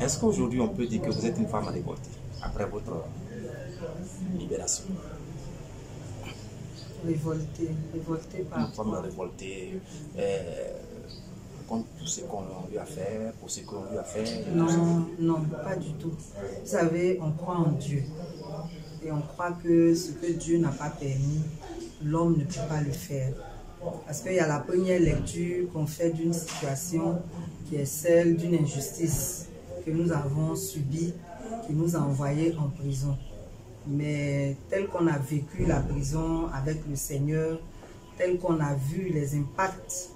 Est-ce qu'aujourd'hui on peut dire que vous êtes une femme révoltée après votre libération? Révoltée par Une femme révoltée contre tout ce qu'on lui a fait, pour ce qu'on lui a fait? Non, non, pas du tout. Vous savez, on croit en Dieu. Et on croit que ce que Dieu n'a pas permis, l'homme ne peut pas le faire. Parce qu'il y a la première lecture qu'on fait d'une situation qui est celle d'une injustice que nous avons subie, qui nous a envoyés en prison. Mais tel qu'on a vécu la prison avec le Seigneur, tel qu'on a vu les impacts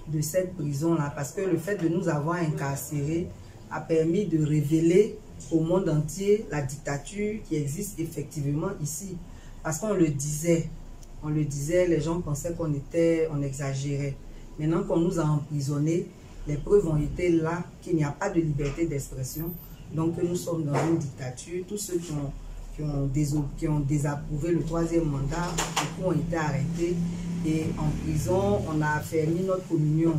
de cette prison-là, parce que le fait de nous avoir incarcérés a permis de révéler au monde entier la dictature qui existe effectivement ici. Parce qu'on le disait, les gens pensaient on exagérait. Maintenant qu'on nous a emprisonnés, les preuves ont été là qu'il n'y a pas de liberté d'expression. Donc nous sommes dans une dictature. Tous ceux qui ont désapprouvé le troisième mandat, beaucoup ont été arrêtés. Et en prison, on a affermi notre communion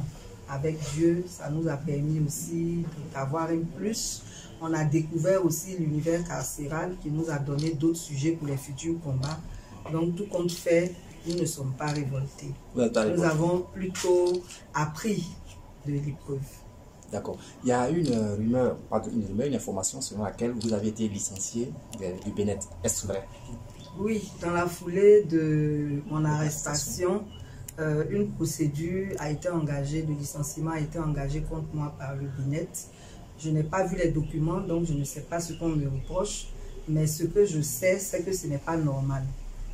avec Dieu. Ça nous a permis aussi d'avoir un plus. On a découvert aussi l'univers carcéral qui nous a donné d'autres sujets pour les futurs combats. Donc tout compte fait, nous ne sommes pas révoltés. Nous avons plutôt appris de l'épreuve. D'accord. Il y a une rumeur, une information selon laquelle vous avez été licencié du Bénin. Est-ce vrai? Oui, dans la foulée de mon arrestation, une procédure a été engagée, de licenciement a été engagée contre moi par le Bénin. Je n'ai pas vu les documents, donc je ne sais pas ce qu'on me reproche. Mais ce que je sais, c'est que ce n'est pas normal.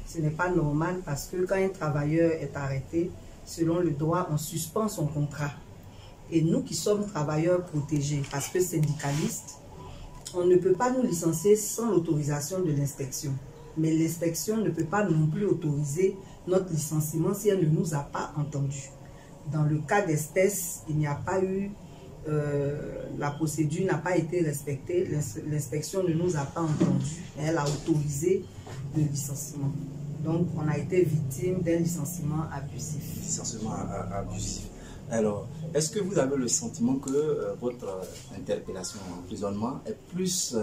Ce n'est pas normal parce que quand un travailleur est arrêté, selon le droit, on suspend son contrat. Et nous qui sommes travailleurs protégés, parce que syndicalistes, on ne peut pas nous licencier sans l'autorisation de l'inspection. Mais l'inspection ne peut pas non plus autoriser notre licenciement si elle ne nous a pas entendus. Dans le cas d'espèce, il n'y a pas eu, la procédure n'a pas été respectée, l'inspection ne nous a pas entendus, elle a autorisé le licenciement. Donc on a été victime d'un licenciement abusif. Licenciement abusif. Alors, est-ce que vous avez le sentiment que votre interpellation en emprisonnement est plus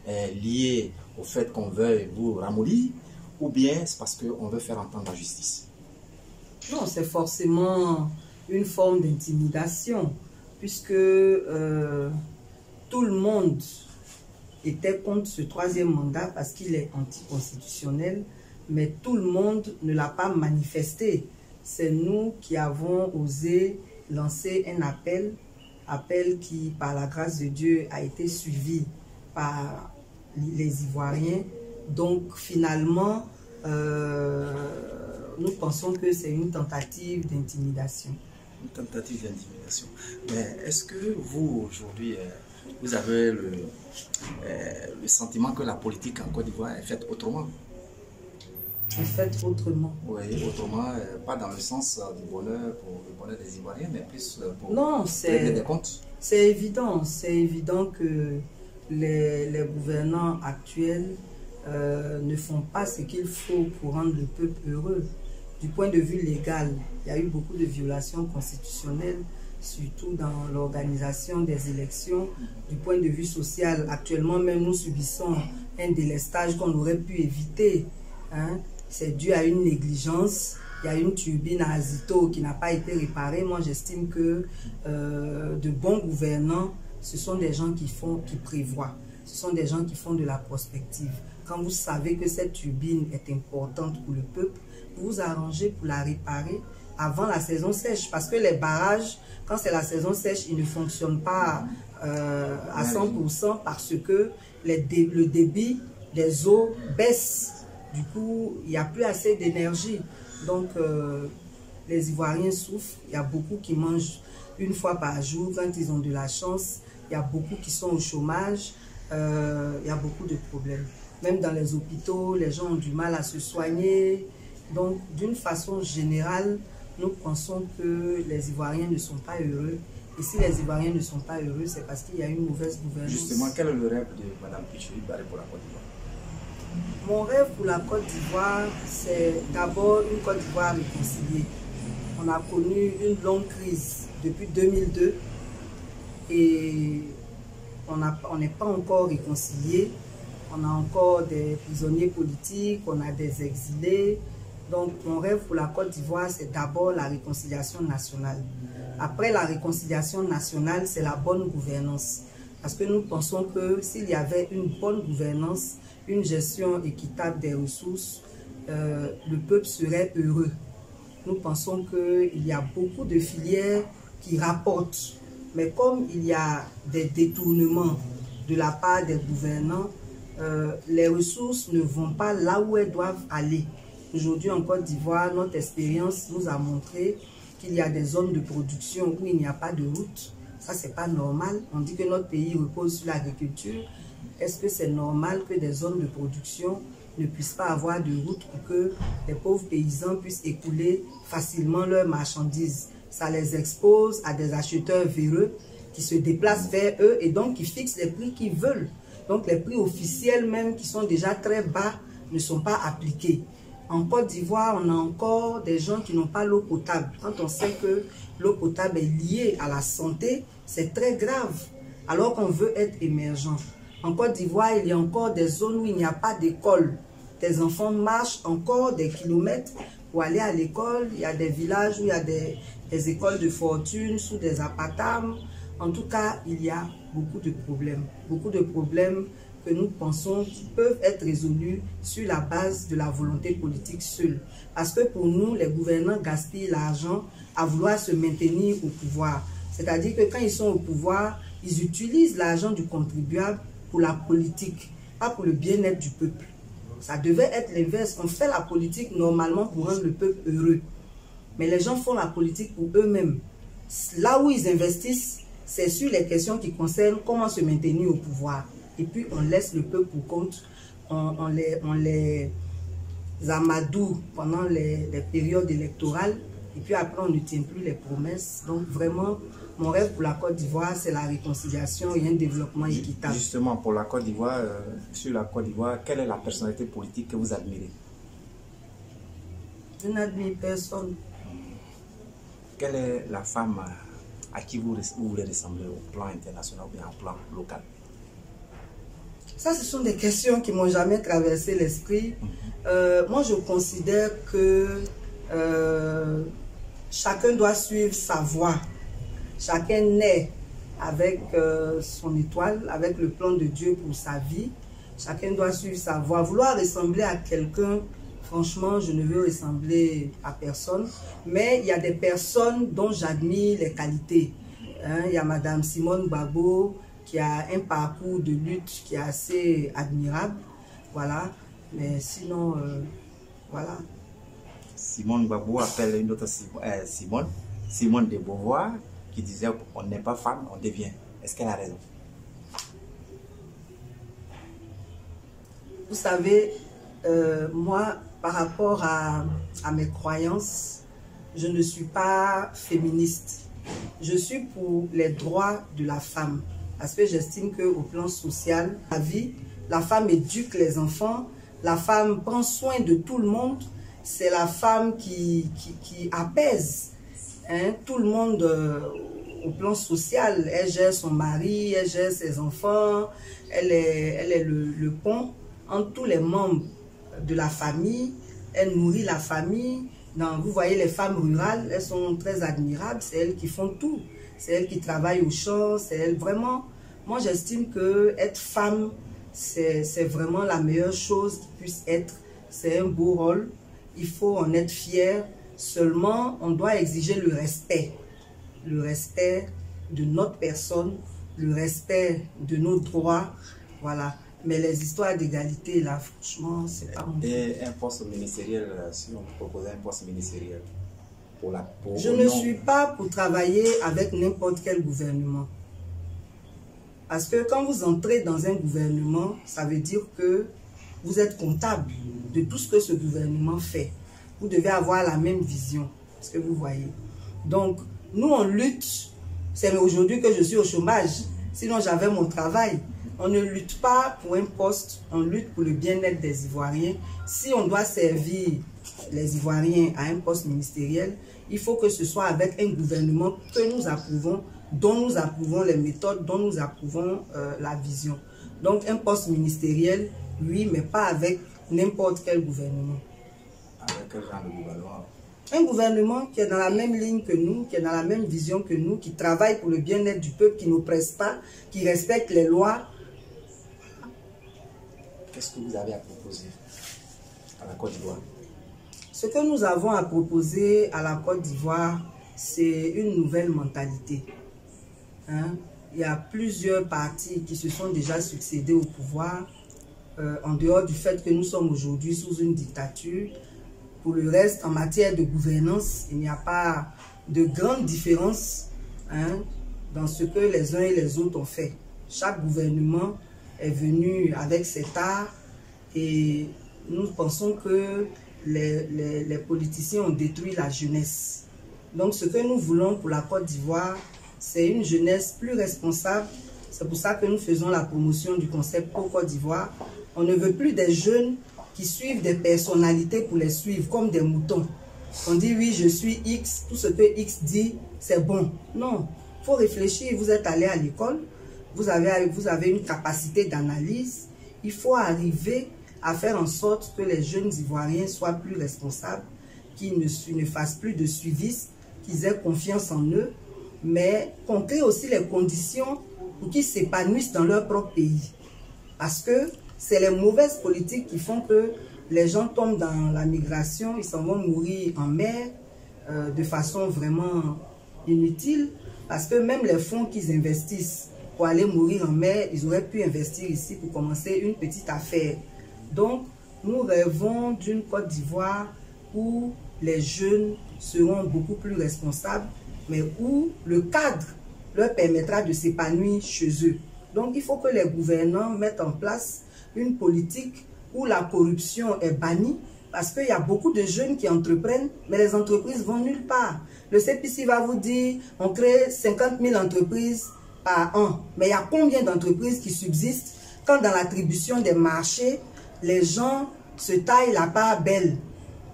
liée au fait qu'on veuille vous ramollir, ou bien c'est parce qu'on veut faire entendre la justice? Non, c'est forcément une forme d'intimidation, puisque tout le monde était contre ce troisième mandat parce qu'il est anticonstitutionnel, mais tout le monde ne l'a pas manifesté. C'est nous qui avons osé lancer un appel qui, par la grâce de Dieu, a été suivi par les Ivoiriens. Donc, finalement, nous pensons que c'est une tentative d'intimidation. Une tentative d'intimidation. Mais est-ce que vous, aujourd'hui, vous avez le sentiment que la politique en Côte d'Ivoire est faite autrement? Est faite autrement. Oui, autrement, pas dans le sens du bonheur pour le bonheur des Ivoiriens, mais plus pour régler des comptes. C'est évident que les gouvernants actuels ne font pas ce qu'il faut pour rendre le peuple heureux. Du point de vue légal, il y a eu beaucoup de violations constitutionnelles, surtout dans l'organisation des élections. Du point de vue social, actuellement même nous subissons un délestage qu'on aurait pu éviter. Hein? C'est dû à une négligence. Il y a une turbine à Azito qui n'a pas été réparée. Moi, j'estime que de bons gouvernants, ce sont des gens qui prévoient. Ce sont des gens qui font de la prospective. Quand vous savez que cette turbine est importante pour le peuple, vous vous arrangez pour la réparer avant la saison sèche. Parce que les barrages, quand c'est la saison sèche, ils ne fonctionnent pas à 100% parce que le débit des eaux baisse. Du coup, il n'y a plus assez d'énergie. Donc, les Ivoiriens souffrent. Il y a beaucoup qui mangent une fois par jour quand ils ont de la chance. Il y a beaucoup qui sont au chômage. Il y a beaucoup de problèmes. Même dans les hôpitaux, les gens ont du mal à se soigner. Donc, d'une façon générale, nous pensons que les Ivoiriens ne sont pas heureux. Et si les Ivoiriens ne sont pas heureux, c'est parce qu'il y a une mauvaise gouvernance. Justement, quel est le rêve de Mme Pichoui Barré pour la Côte d'Ivoire? Mon rêve pour la Côte d'Ivoire, c'est d'abord une Côte d'Ivoire réconciliée. On a connu une longue crise depuis 2002 et on n'est pas encore réconcilié. On a encore des prisonniers politiques, on a des exilés. Donc mon rêve pour la Côte d'Ivoire, c'est d'abord la réconciliation nationale. Après la réconciliation nationale, c'est la bonne gouvernance. Parce que nous pensons que s'il y avait une bonne gouvernance, une gestion équitable des ressources, le peuple serait heureux. Nous pensons qu'il y a beaucoup de filières qui rapportent. Mais comme il y a des détournements de la part des gouvernants, les ressources ne vont pas là où elles doivent aller. Aujourd'hui en Côte d'Ivoire, notre expérience nous a montré qu'il y a des zones de production où il n'y a pas de route. Ça, c'est pas normal. On dit que notre pays repose sur l'agriculture. Est-ce que c'est normal que des zones de production ne puissent pas avoir de route pour que les pauvres paysans puissent écouler facilement leurs marchandises? Ça les expose à des acheteurs véreux qui se déplacent vers eux et donc qui fixent les prix qu'ils veulent. Donc les prix officiels même qui sont déjà très bas ne sont pas appliqués. En Côte d'Ivoire, on a encore des gens qui n'ont pas l'eau potable. Quand on sait que l'eau potable est liée à la santé, c'est très grave, alors qu'on veut être émergent. En Côte d'Ivoire, il y a encore des zones où il n'y a pas d'école. Des enfants marchent encore des kilomètres pour aller à l'école. Il y a des villages où il y a des écoles de fortune, sous des appartements. En tout cas, il y a beaucoup de problèmes. Beaucoup de problèmes que nous pensons qui peuvent être résolus sur la base de la volonté politique seule. Parce que pour nous, les gouvernants gaspillent l'argent à vouloir se maintenir au pouvoir. C'est-à-dire que quand ils sont au pouvoir, ils utilisent l'argent du contribuable pour la politique, pas pour le bien-être du peuple. Ça devait être l'inverse. On fait la politique normalement pour rendre le peuple heureux. Mais les gens font la politique pour eux-mêmes. Là où ils investissent, c'est sur les questions qui concernent comment se maintenir au pouvoir. Et puis on laisse le peuple pour compte, on les amadoue pendant les périodes électorales. Et puis après on ne tient plus les promesses. Donc vraiment, mon rêve pour la Côte d'Ivoire, c'est la réconciliation et un développement équitable. Justement, pour la Côte d'Ivoire, sur la Côte d'Ivoire, quelle est la personnalité politique que vous admirez? Je n'admire personne. Quelle est la femme à qui vous voulez ressembler au plan international ou bien au plan local? Ça, ce sont des questions qui m'ont jamais traversé l'esprit. Moi, je considère que chacun doit suivre sa voie. Chacun naît avec son étoile, avec le plan de Dieu pour sa vie. Chacun doit suivre sa voie. Vouloir ressembler à quelqu'un, franchement, je ne veux ressembler à personne. Mais il y a des personnes dont j'admire les qualités. Il y a Madame Simone Gbagbo, qui a un parcours de lutte qui est assez admirable. Voilà. Mais sinon, voilà. Simone Gbagbo appelle une autre Simone de Beauvoir, qui disait on n'est pas femme, on devient. Est-ce qu'elle a raison? Vous savez, moi, par rapport à mes croyances, je ne suis pas féministe. Je suis pour les droits de la femme. Parce que j'estime qu'au plan social, la vie, la femme éduque les enfants, la femme prend soin de tout le monde. C'est la femme qui apaise tout le monde au plan social. Elle gère son mari, elle gère ses enfants, elle est le pont entre tous les membres de la famille. Elle nourrit la famille. Vous voyez les femmes rurales, elles sont très admirables. C'est elles qui font tout. C'est elles qui travaillent au champ. C'est elles vraiment. Moi, j'estime que être femme, c'est vraiment la meilleure chose qui puisse être. C'est un beau rôle. Il faut en être fier. Seulement, on doit exiger le respect. Le respect de notre personne, le respect de nos droits. Voilà. Mais les histoires d'égalité, là, franchement, c'est pas mon truc. Et un poste ministériel, si on proposait un poste ministériel je ne suis pas pour travailler avec n'importe quel gouvernement. Parce que quand vous entrez dans un gouvernement, ça veut dire que vous êtes comptable de tout ce que ce gouvernement fait. Vous devez avoir la même vision, ce que vous voyez. Donc, nous, on lutte. C'est aujourd'hui que je suis au chômage. Sinon, j'avais mon travail. On ne lutte pas pour un poste, on lutte pour le bien-être des Ivoiriens. Si on doit servir les Ivoiriens à un poste ministériel, il faut que ce soit avec un gouvernement que nous approuvons dont nous approuvons les méthodes, dont nous approuvons la vision. Donc un poste ministériel, oui, mais pas avec n'importe quel gouvernement. Avec quel genre de gouvernement? Un gouvernement qui est dans la même ligne que nous, qui est dans la même vision que nous, qui travaille pour le bien-être du peuple, qui n'oppresse pas, qui respecte les lois. Qu'est-ce que vous avez à proposer à la Côte d'Ivoire? Ce que nous avons à proposer à la Côte d'Ivoire, c'est une nouvelle mentalité. Il y a plusieurs partis qui se sont déjà succédés au pouvoir, en dehors du fait que nous sommes aujourd'hui sous une dictature. Pour le reste, en matière de gouvernance, il n'y a pas de grande différence dans ce que les uns et les autres ont fait. Chaque gouvernement est venu avec cet art et nous pensons que les politiciens ont détruit la jeunesse. Donc ce que nous voulons pour la Côte d'Ivoire, c'est une jeunesse plus responsable. C'est pour ça que nous faisons la promotion du concept Pro Côte d'Ivoire. On ne veut plus des jeunes qui suivent des personnalités pour les suivre comme des moutons. On dit oui, je suis X, tout ce que X dit, c'est bon. Non, il faut réfléchir. Vous êtes allé à l'école, vous avez une capacité d'analyse. Il faut arriver à faire en sorte que les jeunes Ivoiriens soient plus responsables, qu'ils ne fassent plus de suivisme, qu'ils aient confiance en eux, mais qu'on crée aussi les conditions pour qu'ils s'épanouissent dans leur propre pays. Parce que c'est les mauvaises politiques qui font que les gens tombent dans la migration, ils s'en vont mourir en mer de façon vraiment inutile. Parce que même les fonds qu'ils investissent pour aller mourir en mer, ils auraient pu investir ici pour commencer une petite affaire. Donc, nous rêvons d'une Côte d'Ivoire où les jeunes seront beaucoup plus responsables, mais où le cadre leur permettra de s'épanouir chez eux. Donc, il faut que les gouvernants mettent en place une politique où la corruption est bannie, parce qu'il y a beaucoup de jeunes qui entreprennent, mais les entreprises vont nulle part. Le CPC va vous dire, on crée 50 000 entreprises par an. Mais il y a combien d'entreprises qui subsistent quand dans l'attribution des marchés, les gens se taillent la part belle?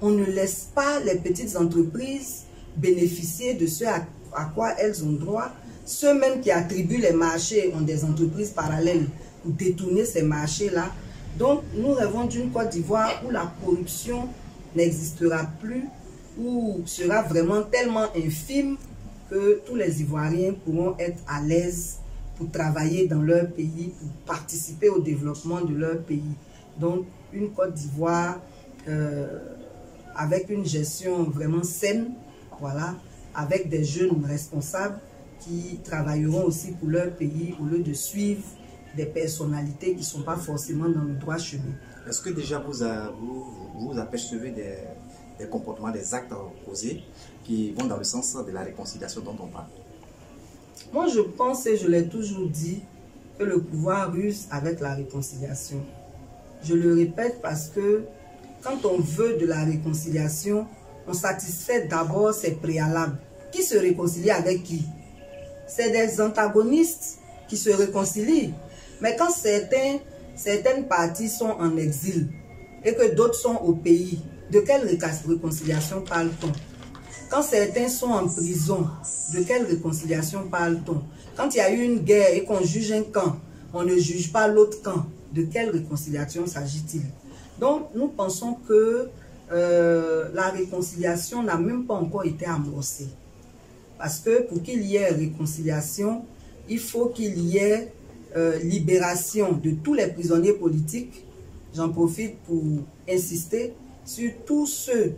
On ne laisse pas les petites entreprises bénéficier de ce à quoi elles ont droit. Ceux-mêmes qui attribuent les marchés ont des entreprises parallèles pour détourner ces marchés-là. Donc, nous rêvons d'une Côte d'Ivoire où la corruption n'existera plus, où sera vraiment tellement infime que tous les Ivoiriens pourront être à l'aise pour travailler dans leur pays, pour participer au développement de leur pays. Donc, une Côte d'Ivoire avec une gestion vraiment saine, voilà, avec des jeunes responsables qui travailleront aussi pour leur pays au lieu de suivre des personnalités qui ne sont pas forcément dans le droit chemin. Est-ce que déjà vous apercevez des comportements, des actes posés qui vont dans le sens de la réconciliation dont on parle? Moi, je pense, et je l'ai toujours dit, que le pouvoir ruse avec la réconciliation. Je le répète parce que quand on veut de la réconciliation, on satisfait d'abord ses préalables. Qui se réconcilie avec qui? C'est des antagonistes qui se réconcilient. Mais quand certaines parties sont en exil et que d'autres sont au pays, de quelle réconciliation parle-t-on? Quand certains sont en prison, de quelle réconciliation parle-t-on? Quand il y a eu une guerre et qu'on juge un camp, on ne juge pas l'autre camp. De quelle réconciliation s'agit-il? Donc, nous pensons que la réconciliation n'a même pas encore été amorcée. Parce que pour qu'il y ait réconciliation, il faut qu'il y ait libération de tous les prisonniers politiques. J'en profite pour insister sur tous ceux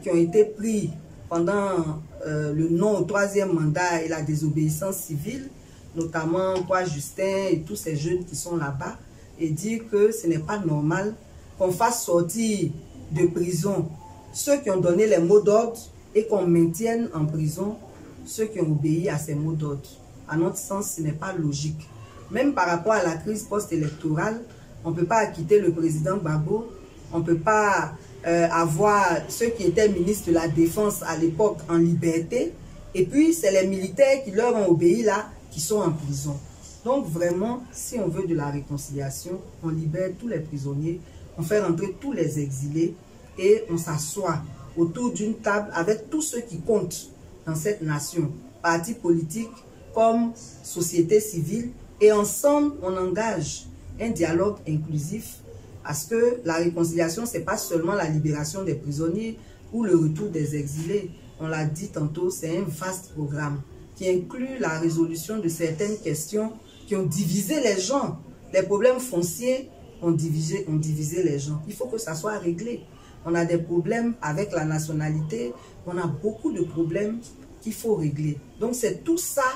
qui ont été pris pendant le non au 3e mandat et la désobéissance civile, notamment quoi Justin et tous ces jeunes qui sont là-bas, et dire que ce n'est pas normal qu'on fasse sortir de prison ceux qui ont donné les mots d'ordre et qu'on maintienne en prison ceux qui ont obéi à ces mots d'ordre. À notre sens, ce n'est pas logique. Même par rapport à la crise post-électorale, on ne peut pas acquitter le président Gbagbo, on ne peut pas avoir ceux qui étaient ministres de la Défense à l'époque en liberté, et puis c'est les militaires qui leur ont obéi là, qui sont en prison. Donc vraiment, si on veut de la réconciliation, on libère tous les prisonniers, on fait rentrer tous les exilés, et on s'assoit autour d'une table avec tous ceux qui comptent dans cette nation. partis politiques comme société civile, et ensemble, on engage un dialogue inclusif, parce que la réconciliation, ce n'est pas seulement la libération des prisonniers ou le retour des exilés. On l'a dit tantôt, c'est un vaste programme qui inclut la résolution de certaines questions qui ont divisé les gens. Les problèmes fonciers ont divisé les gens. Il faut que ça soit réglé. On a des problèmes avec la nationalité, on a beaucoup de problèmes qu'il faut régler. Donc c'est tout ça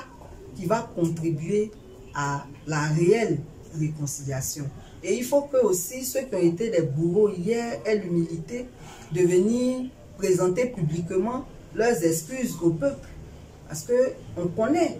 qui va contribuer à la réelle réconciliation. Et il faut que aussi ceux qui ont été des bourreaux hier aient l'humilité de venir présenter publiquement leurs excuses au peuple. Parce qu'on connaît,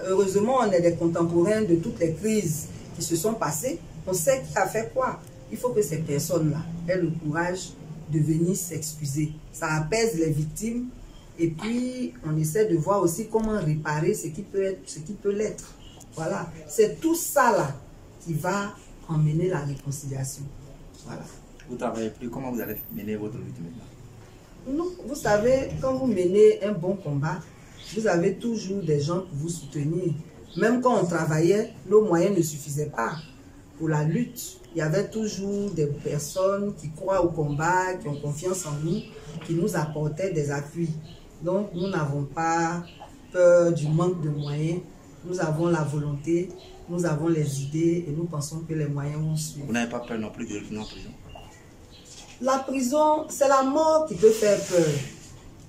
heureusement on est des contemporains de toutes les crises qui se sont passées, on sait qui a fait quoi. Il faut que ces personnes-là aient le courage de venir s'excuser. Ça apaise les victimes et puis on essaie de voir aussi comment réparer ce qui peut l'être. Voilà, c'est tout ça là qui va emmener la réconciliation. Voilà. Vous travaillez plus, comment vous allez mener votre lutte maintenant? Non, vous savez, quand vous menez un bon combat, vous avez toujours des gens pour vous soutenir. Même quand on travaillait, nos moyens ne suffisaient pas pour la lutte. Il y avait toujours des personnes qui croient au combat, qui ont confiance en nous, qui nous apportaient des appuis. Donc, nous n'avons pas peur du manque de moyens. Nous avons la volonté, nous avons les idées et nous pensons que les moyens vont suivre. Vous n'avez pas peur non plus de retourner en prison? La prison, c'est la mort qui peut faire peur.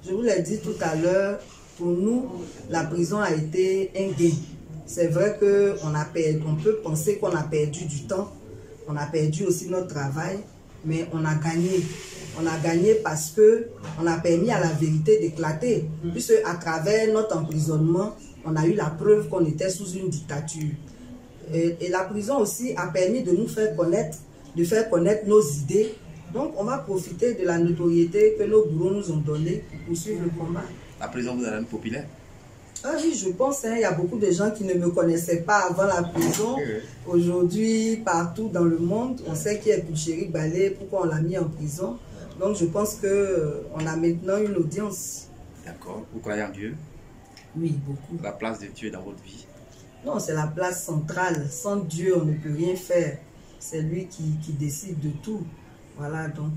Je vous l'ai dit tout à l'heure, pour nous, la prison a été un gain. C'est vrai qu'on peut penser qu'on a perdu du temps, on a perdu aussi notre travail, mais on a gagné. On a gagné parce qu'on a permis à la vérité d'éclater, puisque à travers notre emprisonnement, on a eu la preuve qu'on était sous une dictature. Et la prison aussi a permis de nous faire connaître, de faire connaître nos idées. Donc on va profiter de la notoriété que nos bourreaux nous ont donnée pour poursuivre le combat. La prison vous a rendu populaire? Ah oui, je pense, il y a beaucoup de gens qui ne me connaissaient pas avant la prison. Aujourd'hui, partout dans le monde, on sait qui est Pulchéri Balé, pourquoi on l'a mis en prison. Donc je pense qu'on a maintenant une audience. D'accord. Vous croyez en Dieu? Oui, beaucoup. La place de Dieu dans votre vie? Non, c'est la place centrale. Sans Dieu, on ne peut rien faire. C'est lui qui décide de tout. Voilà, donc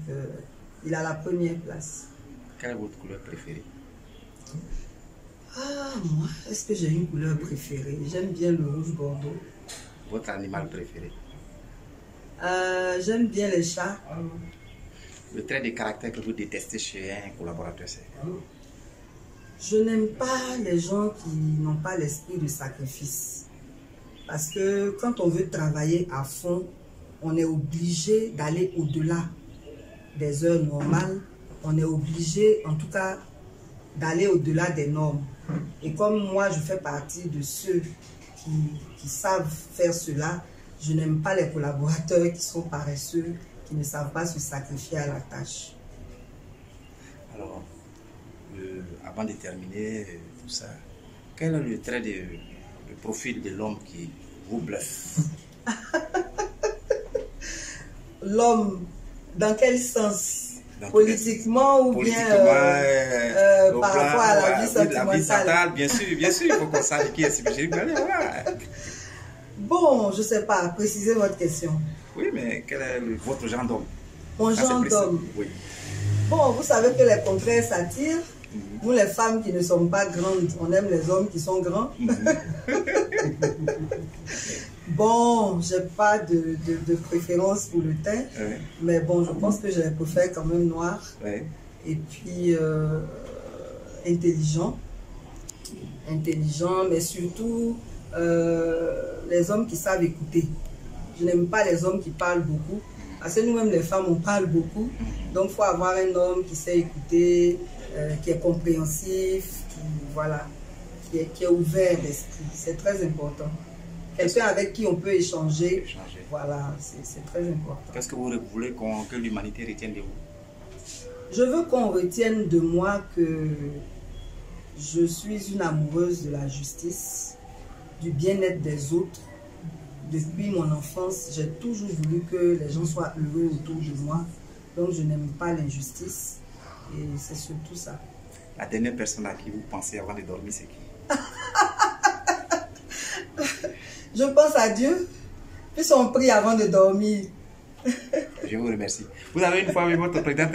il a la première place. Quelle est votre couleur préférée? Ah, moi, est-ce que j'ai une couleur préférée? J'aime bien le rouge bordeaux. Votre animal préféré? J'aime bien les chats. Le trait de caractère que vous détestez chez un collaborateur, c'est? Je n'aime pas les gens qui n'ont pas l'esprit de sacrifice. Parce que quand on veut travailler à fond, on est obligé d'aller au-delà des heures normales. On est obligé, en tout cas, d'aller au-delà des normes. Et comme moi, je fais partie de ceux qui savent faire cela, je n'aime pas les collaborateurs qui sont paresseux, qui ne savent pas se sacrifier à la tâche. Alors, avant de terminer tout ça, quel est le trait le profil de l'homme qui vous bluffe? L'homme, dans quel sens? Politiquement ou bien par rapport à la vie sentimentale? La vie sentimentale, bien sûr, il faut qu'on sache qui est ce que j'ai regardé, voilà. Bon, je ne sais pas, précisez votre question. Oui, mais quel est votre genre d'homme? Mon genre d'homme? Oui. Bon, vous savez que les contraires s'attirent. Nous, les femmes qui ne sont pas grandes, on aime les hommes qui sont grands. Bon, je n'ai pas de préférence pour le teint, mais bon, je pense que je les préfère quand même noirs. Et puis, intelligent, mais surtout les hommes qui savent écouter. Je n'aime pas les hommes qui parlent beaucoup, parce que nous-mêmes les femmes, on parle beaucoup. Donc, il faut avoir un homme qui sait écouter, qui est compréhensif, qui est ouvert d'esprit. C'est très important. Quelqu'un avec qui on peut échanger. Voilà, c'est très important. Qu'est-ce que vous voulez que l'humanité retienne de vous? Je veux qu'on retienne de moi que je suis une amoureuse de la justice, du bien-être des autres. Depuis mon enfance, j'ai toujours voulu que les gens soient heureux autour de moi. Donc je n'aime pas l'injustice et c'est surtout ça. La dernière personne à qui vous pensez avant de dormir, c'est qui? Je pense à Dieu, puis on prie avant de dormir. Je vous remercie. Vous avez une fois vu votre présidente